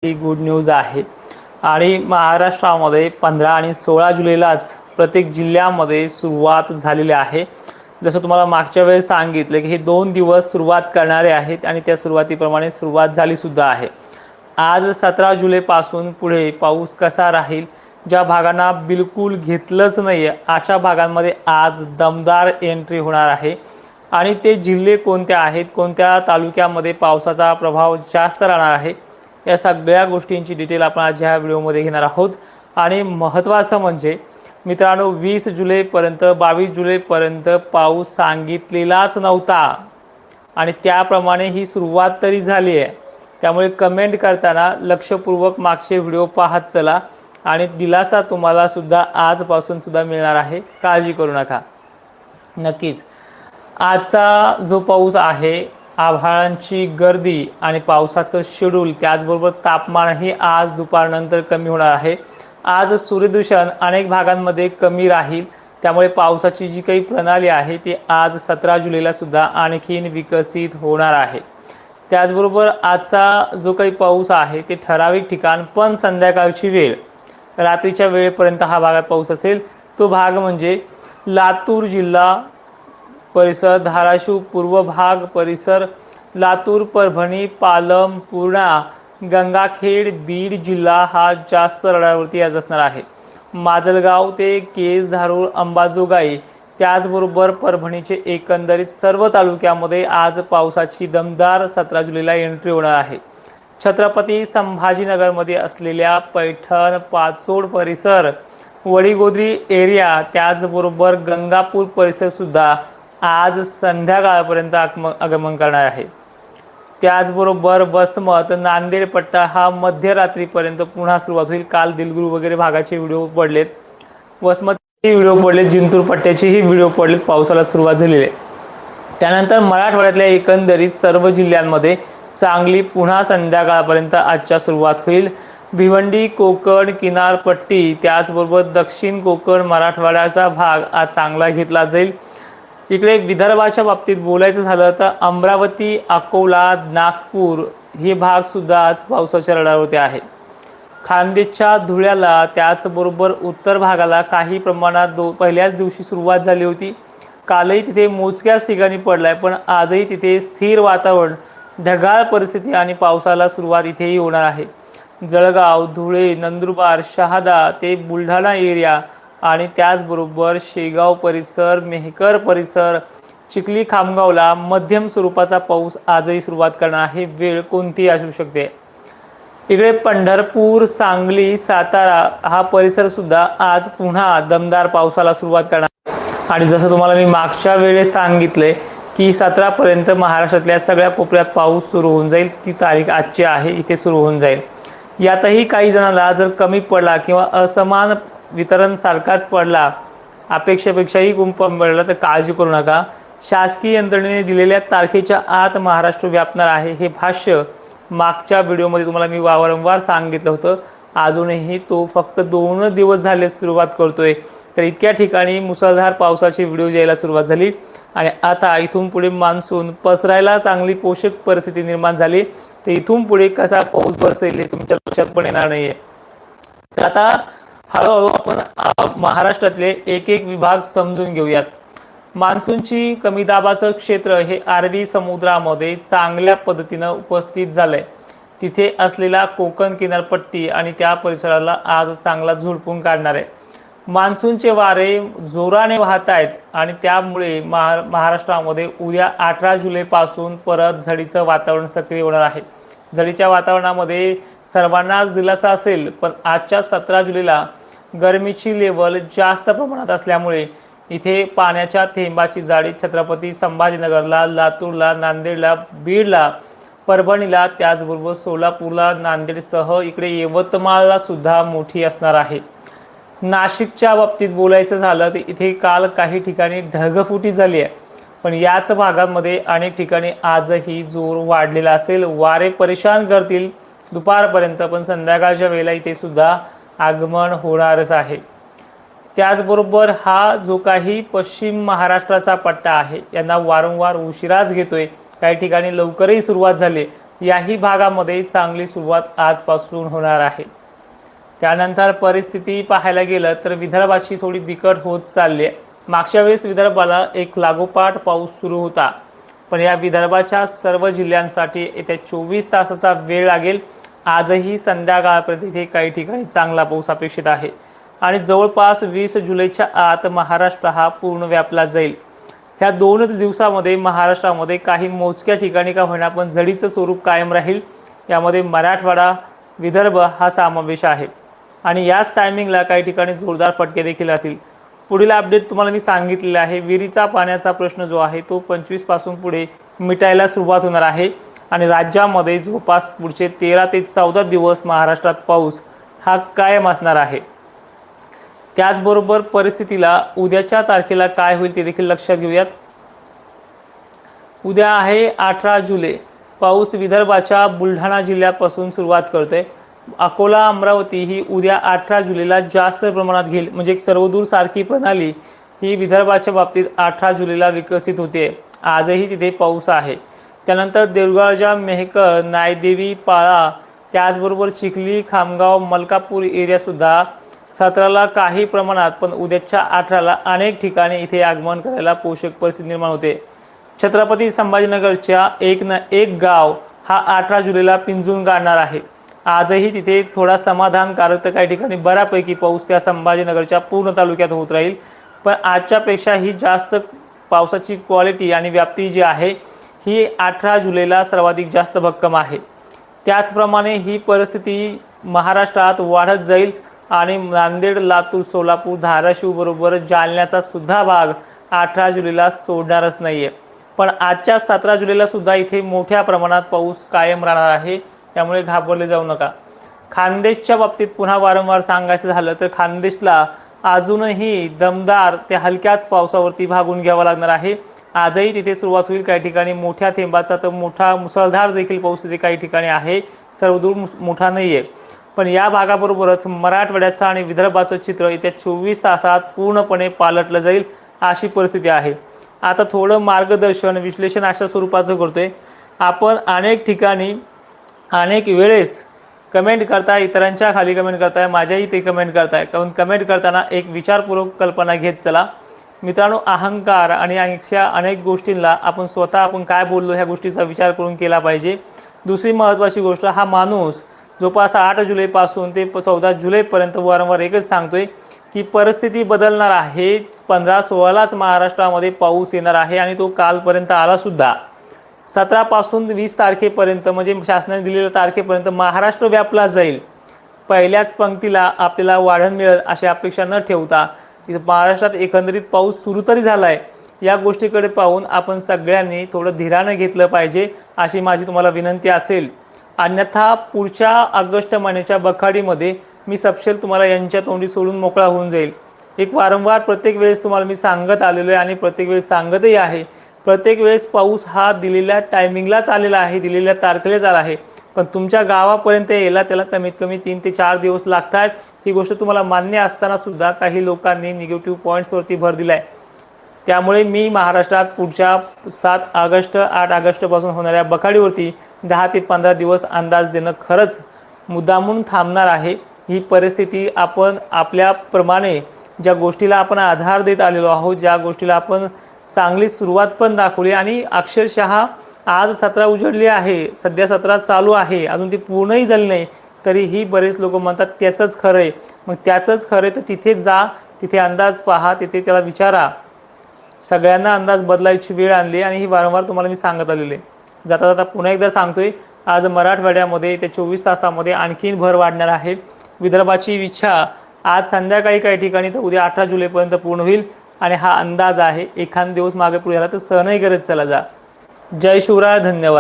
ही good news आहे आणि महाराष्ट्रामध्ये 15 आणि 16 जुलैलाच प्रत्येक जिल्ह्यामध्ये सुरुवात झालेली आहे। जसं तुम्हाला मागच्या वेळेस सांगितलं की हे 2 दिवस सुरुवात करणारे आहेत आणि त्या सुरुवातीप्रमाणे सुरुवात झाली सुद्धा आहे। आज 17 जुलैपासून पुढे पाऊस कसा राहील, ज्या भागांना बिलकुल घेतलंच नाही अशा भागांमध्ये आज दमदार एंट्री होणार आहे आणि ते जिल्हे कोणते आहेत, कोणत्या तालुक्यामध्ये पावसाचा प्रभाव जास्त राहणार आहे, या सगळ्या गोष्टींची डिटेल आपण आज ह्या व्हिडिओमध्ये घेणार आहोत। आणि महत्त्वाचं म्हणजे मित्रांनो 20 जुलैपर्यंत 22 जुलैपर्यंत पाऊस सांगितलेलाच नव्हता आणि त्याप्रमाणे ही सुरुवात तरी झाली आहे। त्यामुळे कमेंट करताना लक्षपूर्वक मागचे व्हिडिओ पाहत चला आणि दिलासा तुम्हाला सुद्धा आजपासून सुद्धा मिळणार आहे, काळजी करू नका। नक्कीच आजचा जो पाऊस आहे, आभाळांची गर्दी आणि पावसाचं शेड्यूल, त्याचबरोबर तापमानही आज दुपारनंतर कमी होणार आहे। आज सूर्यदूषण अनेक भागांमध्ये कमी राहील, त्यामुळे पावसाची जी काही प्रणाली आहे ती आज 17 जुलैला सुद्धा आणखीन विकसित होणार आहे। त्याचबरोबर आजचा जो काही पाऊस आहे ते ठराविक ठिकाण, पण संध्याकाळची वेळ, रात्रीच्या वेळेपर्यंत हा भागात पाऊस असेल। तो भाग म्हणजे लातूर जिल्हा परिसर, धाराशिव पूर्व भाग परिसर, लातूर, परभणी, पालम, पूर्णा, गंगाखेड, बीड जिल्हा हा जास्त रडारवरती आज असणार आहे। माजलगाव ते केज, धारूर, अंबाजोगाई, त्याचबरोबर परभणीचे एकंदरीत सर्व तालुक्यामध्ये आज पावसाची दमदार 17 जुलैला एंट्री होणार आहे। छत्रपती संभाजीनगरमध्ये असलेल्या पैठण, पाचोड परिसर, वडीगोद्री एरिया, त्याचबरोबर गंगापूर परिसर सुद्धा आज संध्याकाळपर्यंत आगमन करणार आहे। त्याचबरोबर वसमत, नांदेड पट्टा हा मध्यरात्रीपर्यंत पुन्हा सुरुवात होईल। काल दिलगुरू वगैरे भागाचे व्हिडिओ पडलेत, वसमतचे व्हिडिओ पडलेत, जिंतूर पट्ट्याचेही व्हिडिओ पडलेत, पावसाला सुरुवात झालेली आहे। त्यानंतर मराठवाड्यातल्या एकंदरीत सर्व जिल्ह्यांमध्ये चांगली पुन्हा संध्याकाळपर्यंत आजच्या सुरुवात होईल। भिवंडी, कोकण किनारपट्टी, त्याचबरोबर दक्षिण कोकण, मराठवाड्याचा भाग आज चांगला घेतला जाईल। इकडे विदर्भाच्या बाबतीत बोलायचं झालं तर अमरावती, अकोला, नागपूर हे भाग सुद्धा आज पावसाच्या रडारवरती आहे। खानदेशच्या धुळ्याला, त्याचबरोबर उत्तर भागाला काही प्रमाणात पहिल्याच दिवशी सुरुवात झाली होती। कालही तिथे मोजक्याच ठिकाणी पडलाय, पण आजही तिथे स्थिर वातावरण, ढगाळ परिस्थिती आणि पावसाला सुरुवात इथेही होणार आहे। जळगाव, धुळे, नंदुरबार, शहादा ते बुलढाणा एरिया आणि त्याचबरोबर शेगाव परिसर, मेहकर परिसर, चिखली, खामगावला मध्यम स्वरूपाचा पाऊस आजही सुरुवात करणार आहे। वेळ कोणती असू शकते। इकडे पंढरपूर, सांगली, सातारा हा परिसर सुद्धा आज पुन्हा दमदार पावसाला सुरुवात करणार आहे। आणि जसं तुम्हाला मी मागच्या वेळेस सांगितले की 17 पर्यंत महाराष्ट्रातल्या सगळ्या कोपऱ्यात पाऊस सुरू होऊन जाईल, ती तारीख आजची आहे, इथे सुरू होऊन जाईल। यातही काही जणांना जर कमी पडला किंवा असमान वितरण सारखाच पडला, अपेक्षेपेक्षाही कमी पडला, तर काळजी करू नका। शासकीय यंत्रणेने दिलेल्या तारखेच्या आत महाराष्ट्र व्यापणार आहे, हे भाष्य मागच्या व्हिडिओमध्ये तुम्हाला मी वारंवार सांगितलं होतं। अजूनही तो फक्त 2 दिवस झाले सुरुवात करतोय, तर इतक्या ठिकाणी मुसळधार पावसाची व्हिडिओ यायला सुरुवात झाली आणि आता इथून पुढे मान्सून पसरायला चांगली पोषक परिस्थिती निर्माण झाली। तर इथून पुढे कसा पाऊस बरसेल हे तुमच्या लक्षात पण येणार नाहीये। तर आता हळूहळू आपण महाराष्ट्रातले एक एक विभाग समजून घेऊयात। मान्सूनची कमी दाबाचं क्षेत्र हे अरबी समुद्रामध्ये चांगल्या पद्धतीने उपस्थित झालंय। तिथे असलेला कोकण किनारपट्टी आणि त्या परिसराला आज चांगला झुडपून काढणार आहे। मान्सूनचे वारे जोराने वाहत आहेत आणि त्यामुळे महाराष्ट्रामध्ये उद्या 18 जुलैपासून परत झडीचं वातावरण सक्रिय होणार आहे। झडीच्या वातावरणामध्ये सर्वांनाच दिलासा असेल, पण आजच्या 17 जुलैला गरमीची लेवल जास्त प्रमाणात असल्यामुळे इथे पाण्याच्या थेंबाची जाडी छत्रपती संभाजीनगरला, लातूरला, नांदेडला, बीडला, परभणीला, त्याचबरोबर सोलापूरला, नांदेडसह इकडे यवतमाळला सुद्धा मोठी असणार आहे। नाशिकच्या बाबतीत बोलायचं झालं तर इथे काल काही ठिकाणी ढगफुटी झाली आहे, पण याच भागांमध्ये अनेक ठिकाणी आजही जोर वाढलेला असेल। वारे परेशान करतील दुपारपर्यंत, पण संध्याकाळच्या वेळेला इथे सुद्धा आगमन होणारच आहे। त्याचबरोबर हा जो काही पश्चिम महाराष्ट्राचा पट्टा आहे यांना वारंवार उशिराच घेतोय, काही ठिकाणी लवकरही सुरुवात झाली, याही भागामध्ये चांगली सुरुवात आजपासून होणार आहे। त्यानंतर परिस्थिती पाहायला गेलं तर विदर्भाची थोडी बिकट होत चालली आहे। मागच्या वेळेस विदर्भाला एक लागोपाठ पाऊस सुरू होता, पण या विदर्भाच्या सर्व जिल्ह्यांसाठी येत्या 24 तासाचा वेळ लागेल। आजही संध्याकाळपर्यंत इथे काही ठिकाणी चांगला पाऊस अपेक्षित आहे आणि जवळपास 20 जुलैच्या आत महाराष्ट्र हा पूर्ण व्यापला जाईल। ह्या 2 दिवसामध्ये महाराष्ट्रामध्ये काही मोजक्या ठिकाणी का होईना पण झडीचं स्वरूप कायम राहील। यामध्ये मराठवाडा, विदर्भ हा समावेश आहे आणि याच टायमिंगला काही ठिकाणी जोरदार फटके देखील राहतील। पुढील अपडेट तुम्हाला मी सांगितलेले आहे, विहिरीचा पाण्याचा प्रश्न जो आहे तो 25 पासून पुढे मिटायला सुरुवात होणार आहे आणि राज्यामध्ये जवळपास पुढचे 13 ते 14 दिवस महाराष्ट्रात पाऊस हा कायम असणार आहे। त्याचबरोबर परिस्थितीला उद्याच्या तारखेला काय होईल ते देखील लक्षात घेऊयात। उद्या आहे 18 जुलै। पाऊस विदर्भाच्या बुलढाणा जिल्ह्यापासून सुरुवात करतोय। अकोला, अमरावती ही उद्या 18 जुलैला जास्त प्रमाणात घेईल, म्हणजे एक सर्वदूर सारखी प्रणाली ही विदर्भाच्या बाबतीत 18 जुलैला विकसित होते। आजही तिथे पाऊस आहे। त्यानंतर देवगडच्या मेहकर, नायदेवी, पाळा, त्याचबरोबर चिखली, खामगाव, मलकापूर एरियासुद्धा 17ला काही प्रमाणात पण उद्याच्या 18ला अनेक ठिकाणी इथे आगमन करायला पोषक परिस्थिती निर्माण होते। छत्रपती संभाजीनगरच्या एक गाव हा 18 जुलैला पिंजून काढणार आहे। आजही तिथे थोडा समाधानकारक तर काही ठिकाणी बऱ्यापैकी पाऊस त्या संभाजीनगरच्या पूर्ण तालुक्यात होत राहील, पण आजच्यापेक्षा ही जास्त पावसाची क्वालिटी आणि व्याप्ती जी आहे ही 18 जुलैला सर्वाधिक जास्त भक्कम आहे। त्याचप्रमाणे ही परिस्थिती महाराष्ट्रात वाढत जाईल आणि नांदेड, लातूर, सोलापूर, धाराशिव बरोबर जालन्याचा सुद्धा भाग 18 जुलैला सोडणारच नाहीये। पण आजच्या 17 जुलैला सुद्धा इथे मोठ्या प्रमाणात पाऊस कायम राहणार आहे, त्यामुळे घाबरले जाऊ नका। खानदेशच्या बाबतीत पुन्हा वारंवार सांगायचं झालं तर खानदेशला अजूनही दमदार ते हलक्याच पावसावरती भागून घ्यावं लागणार आहे। आजही तिथे सुरुवात होईल, काही ठिकाणी मोठ्या थेंबाचा तर मोठा मुसळधार देखील पाऊस तिथे काही ठिकाणी आहे, सर्वदूर मोठा नाहीये। पण या भागाबरोबरच मराठवाड्याचं आणि विदर्भाचं चित्र येत्या 24 तासात पूर्णपणे पालटलं जाईल अशी परिस्थिती आहे। आता थोडं मार्गदर्शन विश्लेषण अशा स्वरूपाचं करतोय। आपण अनेक ठिकाणी अनेक वेळेस कमेंट करताय, इतरांच्या खाली कमेंट करताय, माझ्याही ते कमेंट करताय। कारण कमेंट करताना एक विचारपूर्वक कल्पना घेत चला मित्रांनो। अहंकार आणि अशा अनेक गोष्टींना आपण स्वतः काय बोललो ह्या गोष्टीचा विचार करून केला पाहिजे। दुसरी महत्त्वाची गोष्ट, हा माणूस जवळपास 8 जुलैपासून ते 14 जुलैपर्यंत वारंवार एकच सांगतोय की परिस्थिती बदलणार आहे। 15-16लाच महाराष्ट्रामध्ये पाऊस येणार आहे आणि तो कालपर्यंत आला सुद्धा। 17 पासून 20 तारखेपर्यंत म्हणजे शासनाने दिलेल्या तारखेपर्यंत महाराष्ट्र व्यापला जाईल। पहिल्याच पंक्तीला आपल्याला वाढण मिळेल अशी अपेक्षा न ठेवता महाराष्ट्रात एकंदरीत पाऊस सुरू तरी झालाय, या गोष्टीकडे पाहून आपण सगळ्यांनी थोडं धीराने घेतलं पाहिजे अशी माझी तुम्हाला विनंती असेल। अन्यथा पुढच्या ऑगस्ट महिन्याच्या बखाडीमध्ये मी सपशेल तुम्हाला यांच्या तोंडी सोडून मोकळा होऊन जाईल। एक वारंवार प्रत्येक वेळेस तुम्हाला मी सांगत आलेलो आहे आणि प्रत्येक वेळेस सांगतही आहे, प्रत्येक वेळेस पाऊस हा दिलेल्या टायमिंगलाच आलेला आहे, दिलेल्या तारखेलाच आला आहे, पण तुमच्या गावापर्यंत यायला त्याला कमीत कमी 3 ते 4 दिवस लागतात। ही गोष्ट तुम्हाला मान्य असताना सुद्धा काही लोकांनी निगेटिव्ह पॉईंट्सवरती भर दिलाय। त्यामुळे मी महाराष्ट्रात पुढच्या 7 ऑगस्ट 8 ऑगस्टपासून होणाऱ्या बखाडीवरती 10 ते 15 दिवस अंदाज देणं खरंच मुद्दामून थांबणार आहे। ही परिस्थिती आपण आपल्याप्रमाणे ज्या गोष्टीला आपण आधार देत आलेलो आहोत, ज्या गोष्टीला आपण चांगली सुरुवात पण दाखवली आणि अक्षरशः आज 17 उजडली आहे, सध्या 17 चालू आहे, अजून ती पूर्णही झाली नाही, तरीही बरेच लोक म्हणतात त्याचंच खरं आहे। मग त्याचंच खरं आहे तर तिथे जा, तिथे अंदाज पहा, तिथे त्याला विचारा। सगळ्यांना अंदाज बदलायची वेळ आणली आणि ही वारंवार तुम्हाला मी सांगत आलेले। जाता जाता पुन्हा एकदा सांगतोय, आज मराठवाड्यामध्ये ते 24 तासामध्ये आणखीन भर वाढणार आहे। विदर्भाची इच्छा आज संध्याकाळी काही ठिकाणी तर उद्या 18 जुलैपर्यंत पूर्ण होईल आणि हा अंदाज आहे। एखाद दिवस मागे पुढे झाला तर सहनही करत चला जा। जय शिवराय, धन्यवाद।